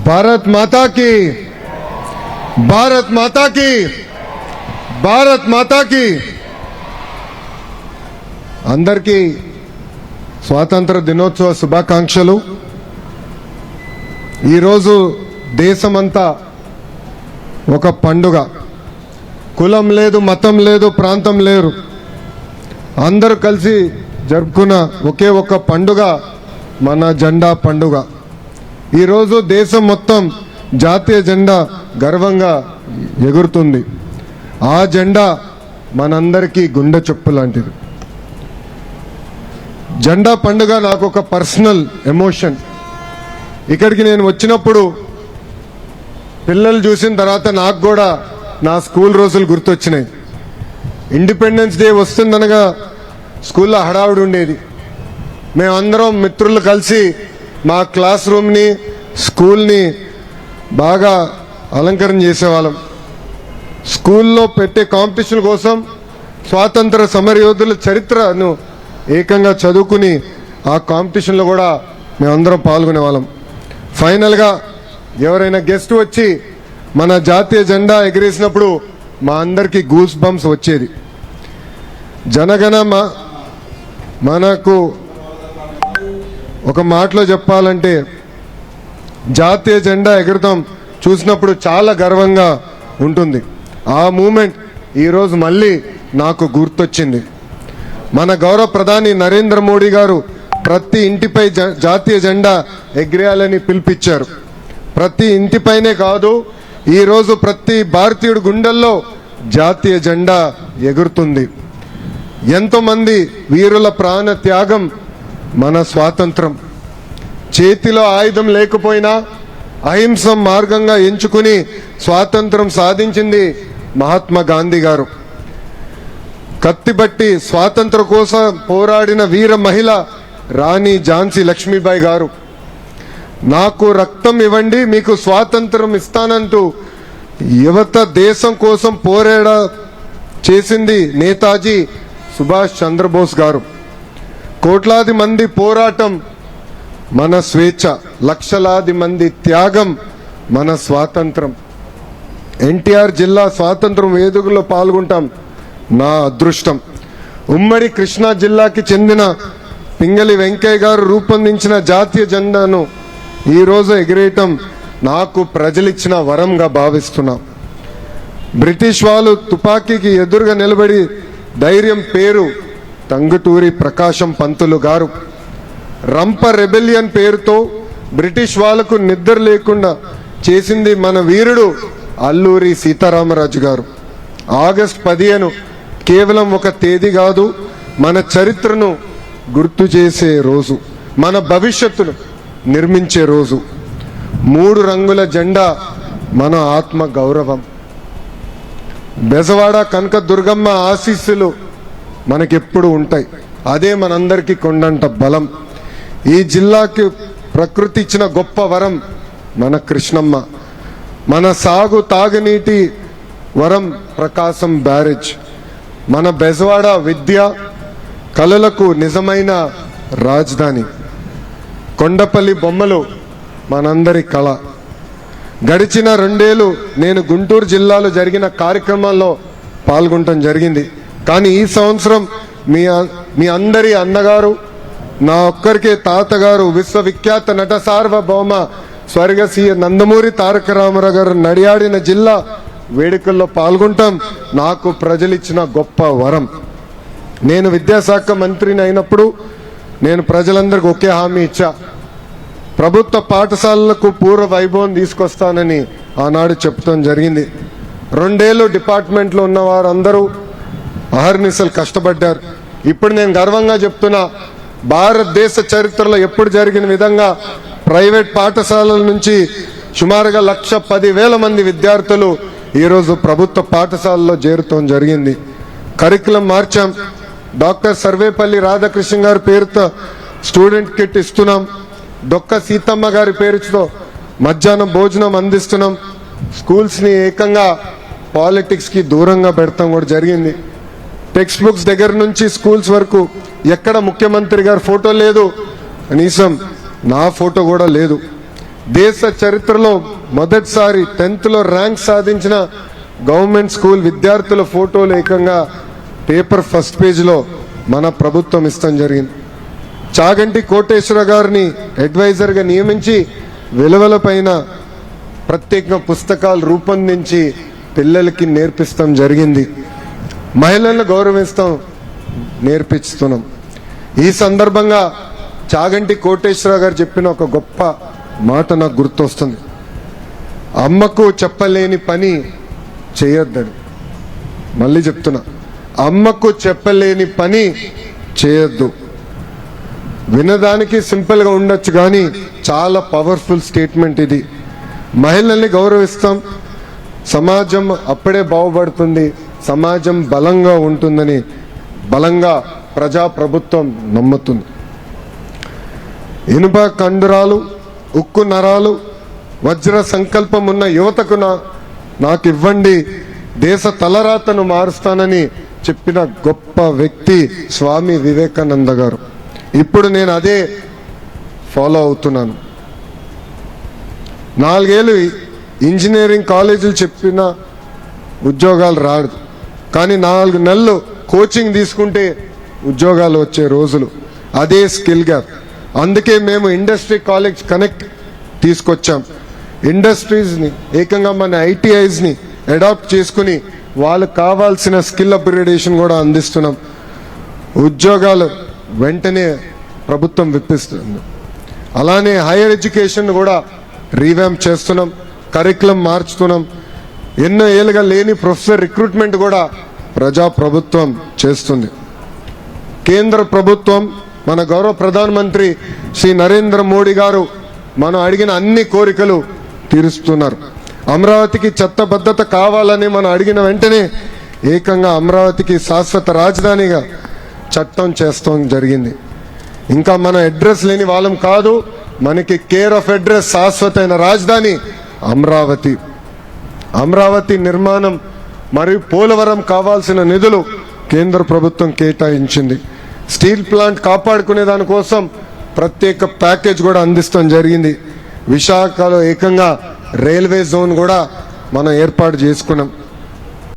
भारत माता की, भारत माता की, भारत माता की। అందరికీ స్వాతంత్ర దినోత్సవ శుభాకాంక్షలు। ఈరోజు దేశమంతా ఒక పండుగ, కులం లేదు, మతం లేదు, ప్రాంతం లేరు, అందరూ కలిసి జరుపుకున్న ఒకే ఒక పండుగ మన జెండా పండుగ। ఈరోజు దేశం మొత్తం జాతీయ జెండా గర్వంగా ఎగురుతుంది। ఆ జెండా మనందరికీ గుండె చొప్పు లాంటిది। జెండా పండుగ నాకు ఒక పర్సనల్ ఎమోషన్। ఇక్కడికి నేను వచ్చినప్పుడు పిల్లలు చూసిన తర్వాత నాకు కూడా నా స్కూల్ రోజులు గుర్తొచ్చినాయి। ఇండిపెండెన్స్ డే వస్తుందనగా స్కూల్లో హడావుడి ఉండేది। మేమందరం మిత్రులు కలిసి మా క్లాస్ రూమ్ని, స్కూల్ని బాగా అలంకరణ చేసేవాళ్ళం। స్కూల్లో పెట్టే కాంపిటీషన్ కోసం స్వాతంత్ర సమరయోధుల చరిత్రను ఏకంగా చదువుకుని ఆ కాంపిటీషన్లో కూడా మేమందరం పాల్గొనేవాళ్ళం। ఫైనల్గా ఎవరైనా గెస్ట్ వచ్చి మన జాతీయ జెండా ఎగిరేసినప్పుడు మా అందరికీ గూస్ బంప్స్ వచ్చేది। జనగణ మనకు ఒక మాటలో చెప్పాలంటే జాతీయ జెండా ఎగరటం చూసినప్పుడు చాలా గర్వంగా ఉంటుంది। ఆ మూమెంట్ ఈరోజు మళ్ళీ నాకు గుర్తొచ్చింది। మన గౌరవ ప్రధాని నరేంద్ర మోడీ గారు ప్రతి ఇంటిపై జాతీయ జెండా ఎగిరేయాలని పిలిపించారు। ప్రతి ఇంటిపైనే కాదు, ఈరోజు ప్రతి భారతీయుడి గుండెల్లో జాతీయ జెండా ఎగురుతుంది। ఎంతోమంది వీరుల ప్రాణ త్యాగం మన స్వాతంత్రం। చేతిలో ఆయుధం లేకపోయినా అహింస మార్గంగా ఎంచుకుని స్వాతంత్రం సాధించింది మహాత్మా గాంధీ గారు। కత్తిబట్టి స్వాతంత్రం కోసం పోరాడిన వీర మహిళ రాణి ఝాన్సీ లక్ష్మీబాయి గారు। నాకు రక్తం ఇవ్వండి మీకు స్వాతంత్రం ఇస్తానంటూ యువత దేశం కోసం పోరాడ చేసింది నేతాజీ సుభాష్ చంద్రబోస్ గారు। కోట్లాది మంది పోరాటం మన స్వేచ్ఛ, లక్షలాది మంది త్యాగం మన స్వాతంత్రం। ఎన్టీఆర్ జిల్లా స్వాతంత్రం వేడుకల్లో పాల్గొంటాం నా అదృష్టం। ఉమ్మడి కృష్ణా జిల్లాకి చెందిన పింగళి వెంకయ్య గారు రూపొందించిన జాతీయ జెండాను ఈరోజు ఎగిరేయటం నాకు ప్రజలిచ్చిన వరంగా భావిస్తున్నా। బ్రిటిష్ వాళ్ళు తుపాకీకి ఎదురుగా నిలబడి ధైర్యం పేరు టంగుటూరి ప్రకాశం పంతులు గారు। రంప రెబెలియన్ పేరుతో బ్రిటిష్ వాళ్లకు నిద్ర లేకుండా చేసింది మన వీరుడు అల్లూరి సీతారామరాజు గారు। ఆగస్టు 15 కేవలం ఒక తేదీ కాదు, మన చరిత్రను గుర్తు చేసే రోజు, మన భవిష్యత్తును నిర్మించే రోజు। 3 రంగుల జెండా మన ఆత్మ గౌరవం। బెజవాడ కనక దుర్గమ్మ ఆశీస్సులు మనకెప్పుడు ఉంటాయి, అదే మనందరికీ కొండంత బలం। ఈ జిల్లాకి ప్రకృతి ఇచ్చిన గొప్ప వరం మన కృష్ణమ్మ। మన సాగు తాగునీటి వరం ప్రకాశం బ్యారేజ్। మన బెజవాడ విద్య కళలకు నిజమైన రాజధాని। కొండపల్లి బొమ్మలు మనందరి కళ। గడిచిన 2 ఏళ్ళు నేను గుంటూరు జిల్లాలో జరిగిన కార్యక్రమాల్లో పాల్గొనడం జరిగింది। కానీ ఈ సంవత్సరం మీ అందరి అన్నగారు, నా ఒక్కరికే తాతగారు, విశ్వవిఖ్యాత నట సార్వభౌమ స్వర్గసీయ నందమూరి తారక రామారావు గారు నడియాడిన జిల్లా వేడుకల్లో పాల్గొంటాం నాకు ప్రజలిచ్చిన గొప్ప వరం। నేను విద్యాశాఖ మంత్రిని అయినప్పుడు నేను ప్రజలందరికీ ఒకే హామీ ఇచ్చా, ప్రభుత్వ పాఠశాలలకు పూర్వ వైభవం తీసుకొస్తానని ఆనాడు చెప్పడం జరిగింది। 2 ఏళ్ళు డిపార్ట్మెంట్లో ఉన్న వారందరూ అహర్నిశలు కష్టపడ్డారు। ఇప్పుడు నేను గర్వంగా చెప్తున్నా, భారతదేశ చరిత్రలో ఎప్పుడు జరిగిన విధంగా ప్రైవేట్ పాఠశాలల నుంచి సుమారుగా 1,10,000 మంది విద్యార్థులు ఈరోజు ప్రభుత్వ పాఠశాలలో చేరటం జరిగింది। కరికులం మార్చాం। డాక్టర్ సర్వేపల్లి రాధాకృష్ణ గారి పేరుతో స్టూడెంట్ కిట్ ఇస్తున్నాం। డొక్క సీతమ్మ గారి పేరుతో మధ్యాహ్నం భోజనం అందిస్తున్నాం। స్కూల్స్ని ఏకంగా పాలిటిక్స్కి దూరంగా పెడతాం కూడా జరిగింది। టెక్స్ట్ బుక్స్ దగ్గర నుంచి స్కూల్స్ వరకు ఎక్కడ ముఖ్యమంత్రి గారి ఫోటో లేదు, కనీసం నా ఫోటో కూడా లేదు। దేశ చరిత్రలో మొదటిసారి 10th ర్యాంక్ సాధించిన గవర్నమెంట్ స్కూల్ విద్యార్థుల ఫోటోలు ఏకంగా పేపర్ ఫస్ట్ పేజ్లో మన ప్రభుత్వం ఇస్తాం జరిగింది. చాగంటి కోటేశ్వర గారిని అడ్వైజర్గా నియమించి విలువలపైన ప్రత్యేక పుస్తకాలు రూపొందించి పిల్లలకి నేర్పిస్తాం జరిగింది. మహిళలను గౌరవిస్తాం నేర్పిస్తున్నాం. ఈ సందర్భంగా చాగంటి కోటేశ్వర గారు చెప్పిన ఒక గొప్ప మాట నాకు గుర్తొస్తుంది. అమ్మకు చెప్పలేని పని చేయొద్దని. మళ్ళీ చెప్తున్నా, అమ్మకు చెప్పలేని పని చేయొద్దు. వినడానికి సింపుల్గా ఉండొచ్చు కానీ చాలా పవర్ఫుల్ స్టేట్మెంట్ ఇది. మహిళల్ని గౌరవిస్తాం, సమాజం అప్పుడే బాగుపడుతుంది, సమాజం బలంగా ఉంటుందని బలంగా ప్రజాప్రభుత్వం నమ్ముతుంది. ఇనుప కండరాలు, ఉక్కు నరాలు, వజ్ర సంకల్పం ఉన్న యువతకు నాకు ఇవ్వండి, దేశ తలరాతను మారుస్తానని చెప్పిన గొప్ప వ్యక్తి స్వామి వివేకానంద గారు. ఇప్పుడు నేను అదే ఫాలో అవుతున్నాను. 4 ఏళ్ళు ఇంజనీరింగ్ కాలేజీలు చెప్పిన ఉద్యోగాలు రాదు, కానీ 4 నెలలు కోచింగ్ తీసుకుంటే ఉద్యోగాలు వచ్చే రోజులు. అదే స్కిల్ గ్యాప్. అందుకే మేము ఇండస్ట్రీ కాలేజ్ కనెక్ట్ తీసుకొచ్చాం. ఇండస్ట్రీస్ని ఏకంగా మన ఐటీఐస్ని అడాప్ట్ చేసుకుని వాళ్ళకు కావాల్సిన స్కిల్ అప్గ్రేడేషన్ కూడా అందిస్తున్నాం. ఉద్యోగాలు వెంటనే ప్రభుత్వం విప్పిస్తుంది. అలానే హైయర్ ఎడ్యుకేషన్ కూడా రీవ్యాంప్ చేస్తున్నాం, కరికులం మార్చుతున్నాం. ఎన్నో ఏళ్ళుగా లేని ప్రొఫెసర్ రిక్రూట్మెంట్ కూడా ప్రజాప్రభుత్వం చేస్తుంది. కేంద్ర ప్రభుత్వం, మన గౌరవ ప్రధానమంత్రి శ్రీ నరేంద్ర మోడీ గారు మనం అడిగిన అన్ని కోరికలు తీరుస్తున్నారు. అమరావతికి చట్టబద్ధత కావాలని మనం అడిగిన వెంటనే ఏకంగా అమరావతికి శాశ్వత రాజధానిగా చట్టం చేస్తాం జరిగింది. ఇంకా మన అడ్రస్ లేని వాళ్ళం కాదు, మనకి కేర్ ఆఫ్ అడ్రస్ శాశ్వతమైన రాజధాని అమరావతి. అమరావతి నిర్మాణం మరియు పోలవరం కావాల్సిన నిధులు కేంద్ర ప్రభుత్వం కేటాయించింది. స్టీల్ ప్లాంట్ కాపాడుకునే దానికోసం ప్రత్యేక ప్యాకేజ్ కూడా అందిస్తాం జరిగింది. విశాఖలో ఏకంగా రైల్వే జోన్ కూడా మనం ఏర్పాటు చేసుకున్నాం.